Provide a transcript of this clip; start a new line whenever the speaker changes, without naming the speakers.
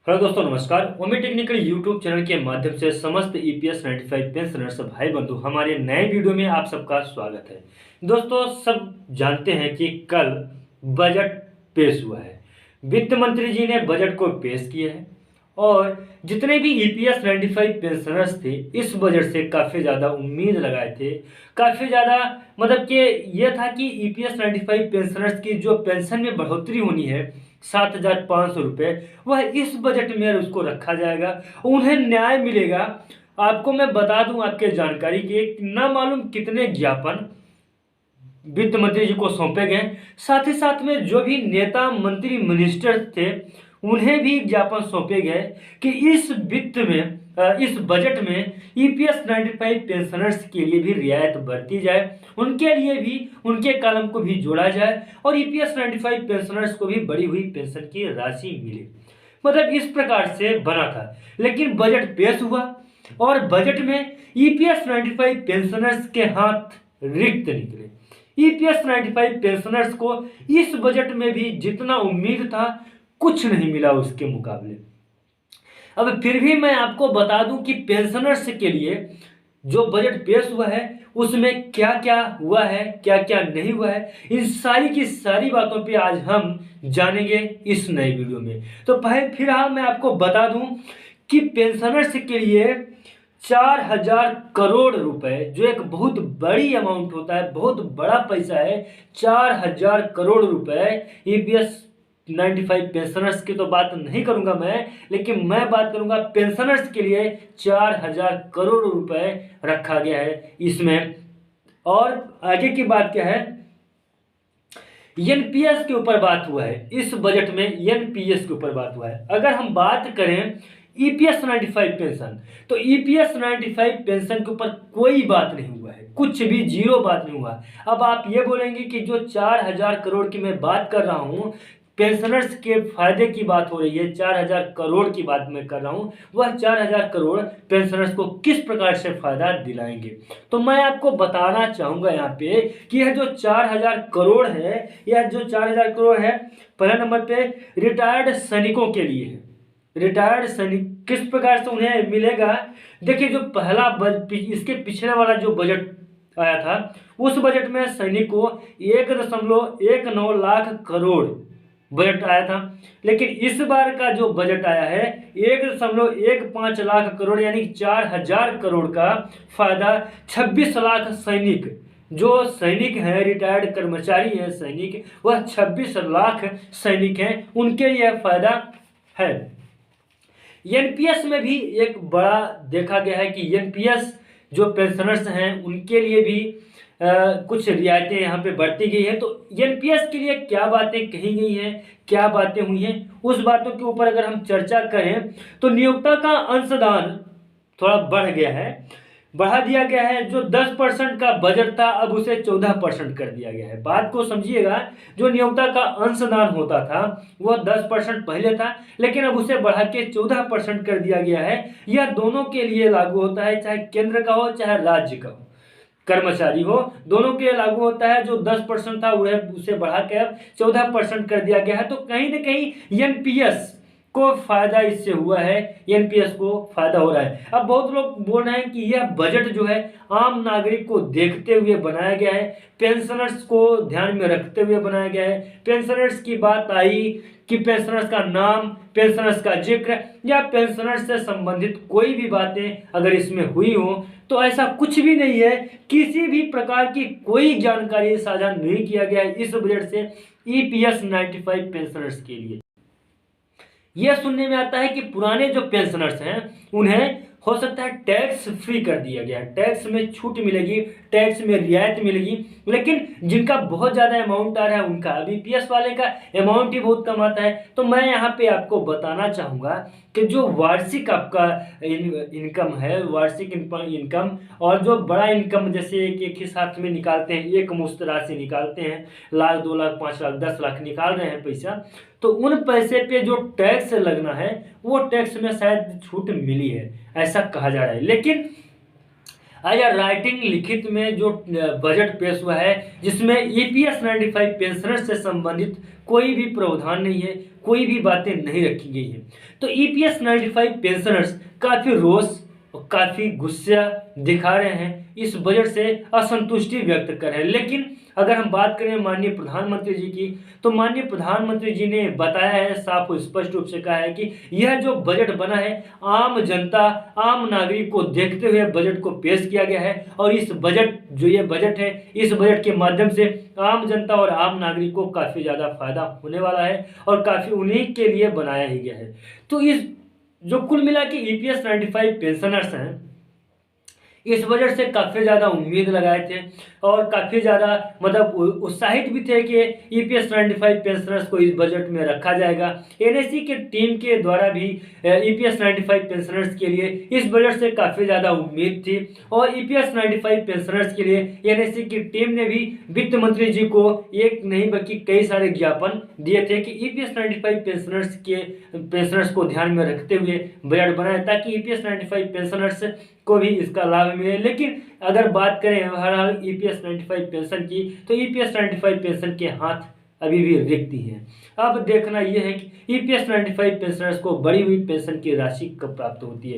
Hello दोस्तों, नमस्कार। ओमी technical YouTube channel के माध्यम से समस्त ईपीएस 95 पेंशनर्स भाई बंधु हमारे नए वीडियो में आप सबका स्वागत है। दोस्तों, सब जानते हैं कि कल बजट पेश हुआ है। वित्त मंत्री जी ने बजट को पेश किया है और जितने भी ईपीएस 95 पेंशनर्स थे इस बजट से काफ़ी ज़्यादा उम्मीद लगाए थे। काफ़ी ज़्यादा मतलब कि ये था कि ईपीएस 95 पेंशनर्स की जो पेंशन में बढ़ोतरी होनी है 7,500 रुपये, वह इस बजट में उसको रखा जाएगा, उन्हें न्याय मिलेगा। आपको मैं बता दूं आपके जानकारी के न मालूम कितने ज्ञापन वित्त मंत्री जी को सौंपे गए। साथ ही साथ में जो भी नेता मंत्री मिनिस्टर थे उन्हें भी ज्ञापन सौंपे गए कि इस वित्त में इस बजट में ईपीएस 95 पेंशनर्स के लिए भी रियायत बरती जाए, उनके लिए भी उनके कॉलम को भी जोड़ा जाए और ईपीएस 95 पेंशनर्स को भी बढ़ी हुई पेंशन की राशि मिले। मतलब इस प्रकार से बना था, लेकिन बजट पेश हुआ और बजट में ईपीएस 95 पेंशनर्स के हाथ रिक्त निकले। ईपीएस 95 पेंशनर्स को इस बजट में भी जितना उम्मीद था कुछ नहीं मिला उसके मुकाबले। अब फिर भी मैं आपको बता दूं कि पेंशनर्स के लिए जो बजट पेश हुआ है उसमें क्या क्या हुआ है, क्या क्या नहीं हुआ है, इन सारी की सारी बातों पे आज हम जानेंगे इस नए वीडियो में। तो फिलहाल मैं आपको बता दूं कि पेंशनर्स के लिए 4,000 करोड़ रुपए, जो एक बहुत बड़ी अमाउंट होता है, बहुत बड़ा पैसा है। 4,000 करोड़ रुपए ईपीएस 95 पेंशनर्स की तो बात नहीं करूंगा मैं, लेकिन मैं बात करूंगा पेंशनर्स के लिए 4,000 करोड़ रुपए रखा गया है इसमें। और आगे की बात क्या है, एनपीएस के ऊपर बात हुआ है इस बजट में, एनपीएस के ऊपर बात हुआ है। अगर हम बात करें ईपीएस 95 पेंशन, तो ईपीएस 95 पेंशन के ऊपर कोई बात नहीं हुआ है, कुछ भी जीरो बात नहीं हुआ। अब आप ये बोलेंगे कि जो 4,000 करोड़ की मैं बात कर रहा हूं, पेंशनर्स के फायदे की बात हो रही है, 4,000 करोड़ की बात मैं कर रहा हूं, वह 4,000 करोड़ पेंशनर्स को किस प्रकार से फायदा दिलाएंगे। तो मैं आपको बताना चाहूंगा यहाँ पे कि यह जो 4,000 करोड़ है, यह जो 4,000 करोड़ है, पहले नंबर पे रिटायर्ड सैनिकों के लिए है। रिटायर्ड सैनिक किस प्रकार से उन्हें मिलेगा। देखिए, जो पहला इसके पिछले वाला जो बजट आया था उस बजट में सैनिक को 1.19 लाख करोड़ बजट आया था, लेकिन इस बार का जो बजट आया है 1.15 लाख करोड़, यानी 4,000 करोड़ का फायदा 26 लाख सैनिक, जो सैनिक हैं, रिटायर्ड कर्मचारी हैं सैनिक, वह 26 लाख सैनिक हैं, उनके लिए फायदा है। एनपीएस में भी एक बड़ा देखा गया है कि एनपीएस जो पेंशनर्स हैं उनके लिए भी कुछ रियायतें यहाँ पे बढ़ती गई है। तो एनपीएस के लिए क्या बातें कही गई हैं, क्या बातें हुई हैं, उस बातों के ऊपर अगर हम चर्चा करें तो नियोक्ता का अंशदान थोड़ा बढ़ गया है, बढ़ा दिया गया है। जो 10% का बजट था अब उसे 14% कर दिया गया है। बात को समझिएगा, जो नियोक्ता का अंशदान होता था वह 10% पहले था, लेकिन अब उसे बढ़ा के 14% कर दिया गया है। यह दोनों के लिए लागू होता है, चाहे केंद्र का हो चाहे राज्य का हो, कर्मचारी हो, दोनों के लिए लागू होता है। जो 10% था उसे बढ़ा के अब 14% कर दिया गया है। तो कहीं ना कहीं एनपीएस को फायदा इससे हुआ है, एनपीएस को फायदा हो रहा है। अब बहुत लोग बोल रहे हैं कि यह बजट जो है आम नागरिक को देखते हुए बनाया गया है, पेंशनर्स को ध्यान में रखते हुए बनाया गया है। पेंशनर्स की बात आई कि पेंशनर्स का नाम, पेंशनर्स का जिक्र या पेंशनर्स से संबंधित कोई भी बातें अगर इसमें हुई हो, तो ऐसा कुछ भी नहीं है। किसी भी प्रकार की कोई जानकारी साझा नहीं किया गया है इस बजट से ईपीएस 95 पेंशनर्स के लिए। यह सुनने में आता है कि पुराने जो पेंशनर्स हैं उन्हें हो सकता है टैक्स फ्री कर दिया गया, टैक्स में छूट मिलेगी, टैक्स में रियायत मिलेगी, लेकिन जिनका बहुत ज़्यादा अमाउंट आ रहा है उनका, अभी पीएस वाले का अमाउंट ही बहुत कम आता है। तो मैं यहाँ पे आपको बताना चाहूँगा कि जो वार्षिक आपका इनकम है, वार्षिक इनकम और जो बड़ा इनकम जैसे एक ही साथ में निकालते हैं, एक मुश्त राशि निकालते हैं, 1,00,000, 2,00,000, 5,00,000, 10,00,000 निकाल रहे हैं पैसा, तो उन पैसे पे जो टैक्स लगना है वो टैक्स में शायद छूट मिली है, ऐसा कहा जा रहा है। लेकिन या राइटिंग लिखित में जो बजट पेश हुआ है जिसमें ईपीएस 95 पेंशनर से संबंधित कोई भी प्रावधान नहीं है, कोई भी बातें नहीं रखी गई है। तो ईपीएस 95 पेंशनर्स काफ़ी रोष और काफ़ी गुस्सा दिखा रहे हैं, इस बजट से असंतुष्टि व्यक्त कर रहे हैं। लेकिन अगर हम बात करें माननीय प्रधानमंत्री जी की, तो माननीय प्रधानमंत्री जी ने बताया है, साफ और स्पष्ट रूप से कहा है कि यह जो बजट बना है आम जनता, आम नागरिक को देखते हुए बजट को पेश किया गया है। और इस बजट जो ये बजट है, इस बजट के माध्यम से आम जनता और आम नागरिक को काफ़ी ज़्यादा फायदा होने वाला है और काफ़ी उन्हीं के लिए बनाया ही गया है। तो इस जो कुल मिला के ईपीएस 95 पेंशनर्स हैं, इस बजट से काफ़ी ज़्यादा उम्मीद लगाए थे और काफ़ी ज़्यादा मतलब उत्साहित भी थे कि ईपीएस 95 पेंशनर्स को इस बजट में रखा जाएगा। एनएससी के टीम के द्वारा भी ईपीएस 95 पेंशनर्स के लिए इस बजट से काफ़ी ज़्यादा उम्मीद थी और ईपीएस 95 पेंशनर्स के लिए एनएससी की टीम ने भी वित्त मंत्री जी को एक नहीं बल्कि कई सारे ज्ञापन दिए थे कि ईपीएस 95 पेंशनर्स को ध्यान में रखते हुए बजट बनाए ताकि ईपीएस 95 पेंशनर्स को भी इसका लाभ मिले। लेकिन अगर बात करें बहरहाल ईपीएस 95 पेंशन की, तो ईपीएस 95 पेंशन के हाथ अभी भी रिक्त ही हैं। अब देखना यह है कि ईपीएस 95 पेंशनर्स को बढ़ी हुई पेंशन की राशि कब प्राप्त होती है।